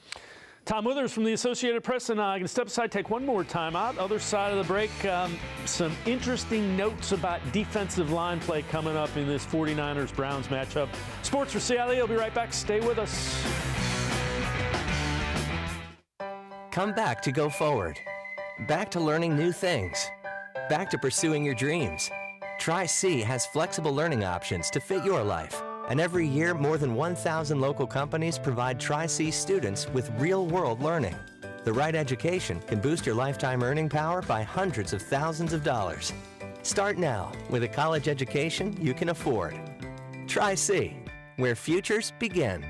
Tom Withers from the Associated Press, and I'm going to step aside, take one more time out. Other side of the break, some interesting notes about defensive line play coming up in this 49ers-Browns matchup. Sports for CLE, I'll be right back. Stay with us. Come back to go forward. Back to learning new things. Back to pursuing your dreams. Tri-C has flexible learning options to fit your life. And every year, more than 1,000 local companies provide Tri-C students with real-world learning. The right education can boost your lifetime earning power by hundreds of thousands of dollars. Start now with a college education you can afford. Tri-C, where futures begin.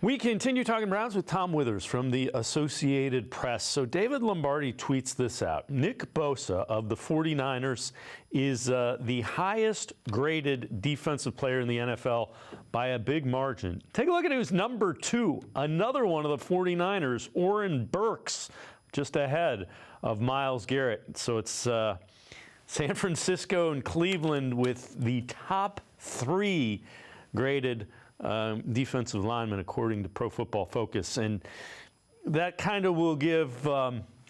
We continue talking Browns with Tom Withers from the Associated Press. So David Lombardi tweets this out. Nick Bosa of the 49ers is the highest graded defensive player in the NFL by a big margin. Take a look at who's number 2. Another one of the 49ers, Oren Burks, just ahead of Myles Garrett. So it's San Francisco and Cleveland with the top 3 graded defensive linemen, according to Pro Football Focus. And that kind of will give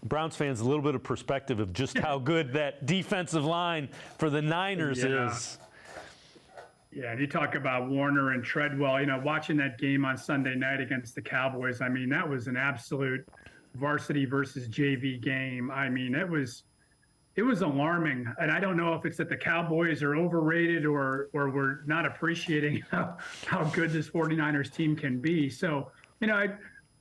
Browns fans a little bit of perspective of just how good that defensive line for the Niners is. Yeah, and you talk about Warner and Treadwell, watching that game on Sunday night against the Cowboys, that was an absolute varsity versus JV game. It was alarming, and I don't know if it's that the Cowboys are overrated or we're not appreciating how good this 49ers team can be. So,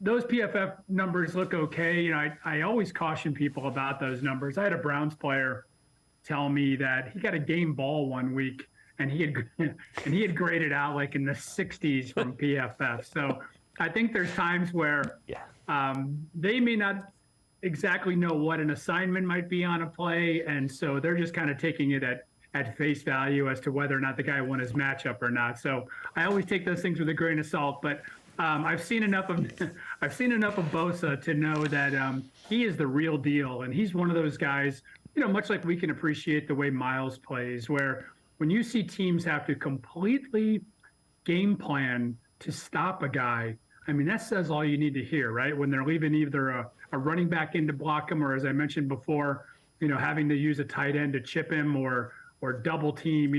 those PFF numbers look okay. I always caution people about those numbers. I had a Browns player tell me that he got a game ball one week, and he had graded out like in the 60s from PFF. So I think there's times where they may not exactly know what an assignment might be on a play, and so they're just kind of taking it at face value as to whether or not the guy won his matchup or not. So I always take those things with a grain of salt, but I've seen enough of Bosa to know that he is the real deal, and he's one of those guys, much like we can appreciate the way Myles plays, where when you see teams have to completely game plan to stop a guy, that says all you need to hear, right? When they're leaving either a running back in to block him, or as I mentioned before, having to use a tight end to chip him or double team,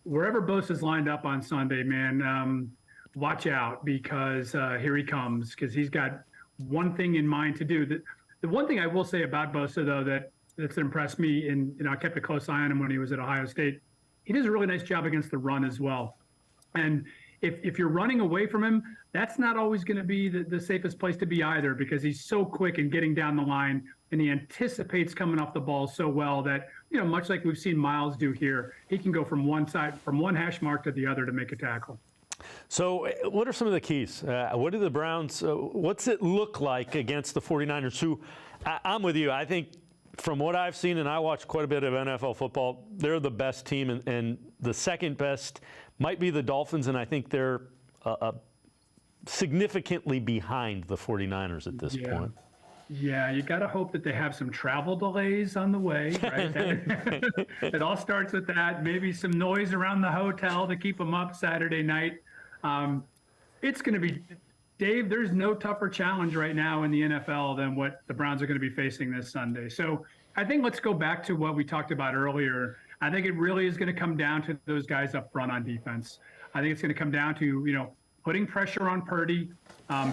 wherever Bosa's lined up on Sunday, man, watch out, because here he comes, because he's got one thing in mind to do. The one thing I will say about Bosa, though, that's impressed me, and I kept a close eye on him when he was at Ohio State, he does a really nice job against the run as well. And if you're running away from him, that's not always going to be the safest place to be either, because he's so quick in getting down the line and he anticipates coming off the ball so well that, much like we've seen Miles do here, he can go from one hash mark to the other to make a tackle. So what are some of the keys? What do the Browns, what's it look like against the 49ers, who I'm with you. I think from what I've seen, and I watch quite a bit of NFL football, they're the best team, and the second best might be the Dolphins, and I think they're significantly behind the 49ers at this point. Yeah, you got to hope that they have some travel delays on the way, right? It all starts with that. Maybe some noise around the hotel to keep them up Saturday night. It's going to be, Dave, there's no tougher challenge right now in the NFL than what the Browns are going to be facing this Sunday. So I think let's go back to what we talked about earlier. I think it really is going to come down to those guys up front on defense. I think it's going to come down to, putting pressure on Purdy,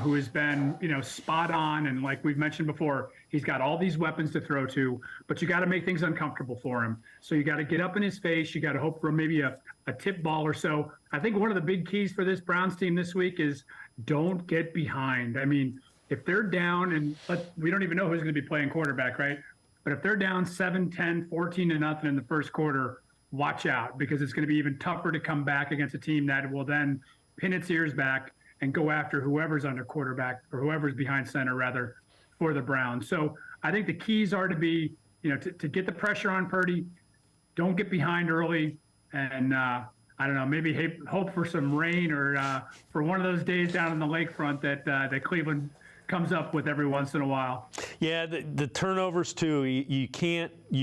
who has been, spot on. And like we've mentioned before, he's got all these weapons to throw to, but you got to make things uncomfortable for him. So you got to get up in his face. You got to hope for maybe a tip ball or so. I think one of the big keys for this Browns team this week is don't get behind. I mean, if they're down, and we don't even know who's going to be playing quarterback, right? But if they're down 7-10, 14-0 in the first quarter, watch out, because it's going to be even tougher to come back against a team that will then pin its ears back and go after whoever's under quarterback, or whoever's behind center, rather, for the Browns. So I think the keys are to be, to get the pressure on Purdy, don't get behind early, and I don't know, maybe hope for some rain, or for one of those days down in the lakefront that Cleveland comes up with every once in a while. Yeah, the turnovers too. You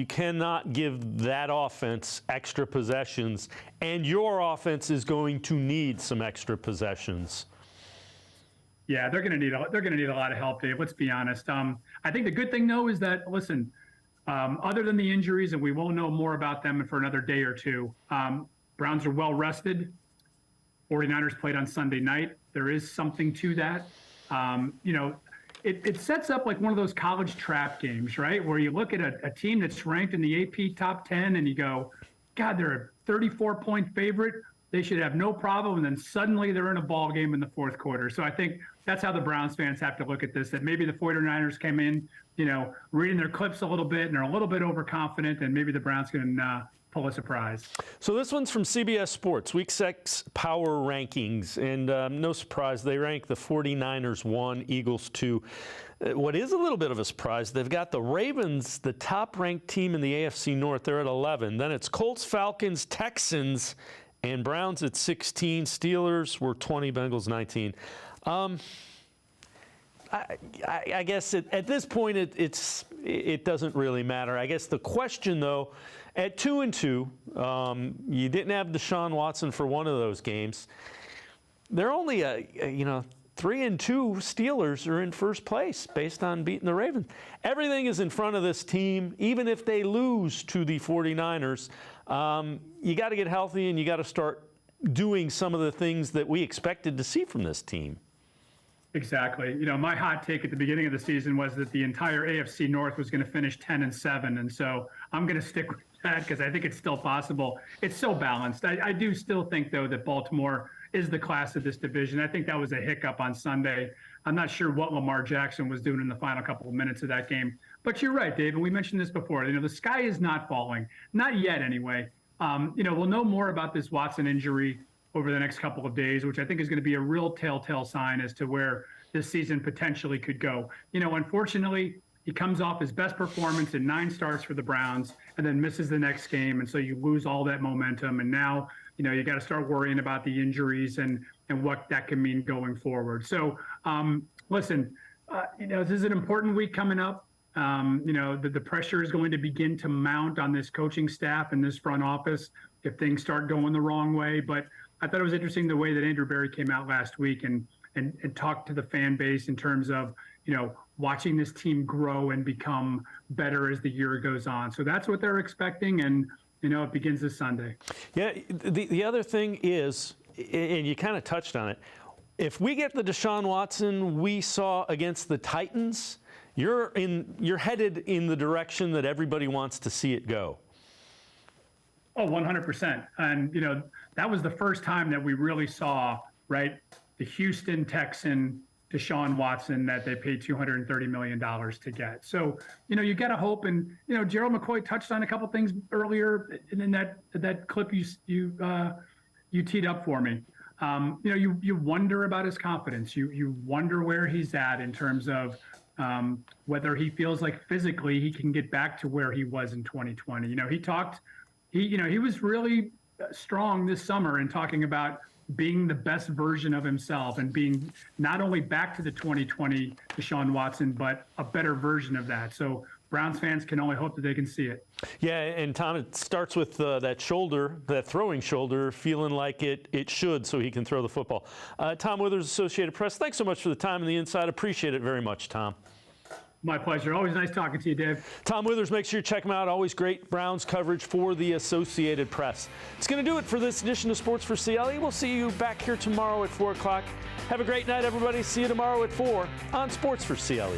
cannot give that offense extra possessions, and your offense is going to need some extra possessions. Yeah, they're going to need a lot of help, Dave. Let's be honest. I think the good thing though is that, listen, other than the injuries, and we won't know more about them for another day or two, Browns are well rested. 49ers played on Sunday night. There is something to that. It sets up like one of those college trap games, right? Where you look at a team that's ranked in the AP top 10 and you go, God, they're a 34-point favorite. They should have no problem. And then suddenly they're in a ball game in the fourth quarter. So I think that's how the Browns fans have to look at this, that maybe the 49ers came in, reading their clips a little bit and are a little bit overconfident, and maybe the Browns can pull a surprise. So this one's from CBS Sports, Week 6 Power Rankings, and no surprise, they rank the 49ers 1, Eagles 2. What is a little bit of a surprise, they've got the Ravens, the top-ranked team in the AFC North. They're at 11. Then it's Colts, Falcons, Texans, and Browns at 16. Steelers were 20, Bengals 19. I guess at this point it doesn't really matter. I guess the question, though, at 2-2, you didn't have Deshaun Watson for one of those games. They're only 3-2 Steelers are in first place based on beating the Ravens. Everything is in front of this team, even if they lose to the 49ers. You got to get healthy, and you got to start doing some of the things that we expected to see from this team. Exactly. My hot take at the beginning of the season was that the entire AFC North was going to finish 10-7, and so I'm going to stick with that because I think it's still possible. It's so balanced. I do still think, though, that Baltimore is the class of this division. I think that was a hiccup on Sunday. I'm not sure what Lamar Jackson was doing in the final couple of minutes of that game. But you're right, Dave, and we mentioned this before. The sky is not falling. Not yet, anyway. We'll know more about this Watson injury over the next couple of days, which I think is going to be a real telltale sign as to where this season potentially could go. Unfortunately, he comes off his best performance in 9 starts for the Browns and then misses the next game. And so you lose all that momentum. And now, you got to start worrying about the injuries and what that can mean going forward. So, listen, this is an important week coming up. The pressure is going to begin to mount on this coaching staff and this front office if things start going the wrong way. But I thought it was interesting the way that Andrew Berry came out last week and talked to the fan base in terms of, watching this team grow and become better as the year goes on. So that's what they're expecting, and, it begins this Sunday. Yeah, the other thing is, and you kind of touched on it, if we get the Deshaun Watson we saw against the Titans, you're headed in the direction that everybody wants to see it go. Oh, 100%. And, that was the first time that we really saw right? The Houston Texan Deshaun Watson that they paid $230 million to get. So, you got to hope. And, Gerald McCoy touched on a couple things earlier in that clip you teed up for me. You wonder about his confidence. You wonder where he's at in terms of whether he feels like physically he can get back to where he was in 2020. He was really strong this summer in talking about being the best version of himself and being not only back to the 2020 Deshaun Watson, but a better version of that. So Browns fans can only hope that they can see it. Yeah, and Tom, it starts with that shoulder, that throwing shoulder, feeling like it should so he can throw the football. Tom Withers, Associated Press, thanks so much for the time and the insight. Appreciate it very much, Tom. My pleasure. Always nice talking to you, Dave. Tom Withers, make sure you check him out. Always great Browns coverage for the Associated Press. It's going to do it for this edition of Sports for CLE. We'll see you back here tomorrow at 4 o'clock. Have a great night, everybody. See you tomorrow at 4 on Sports for CLE.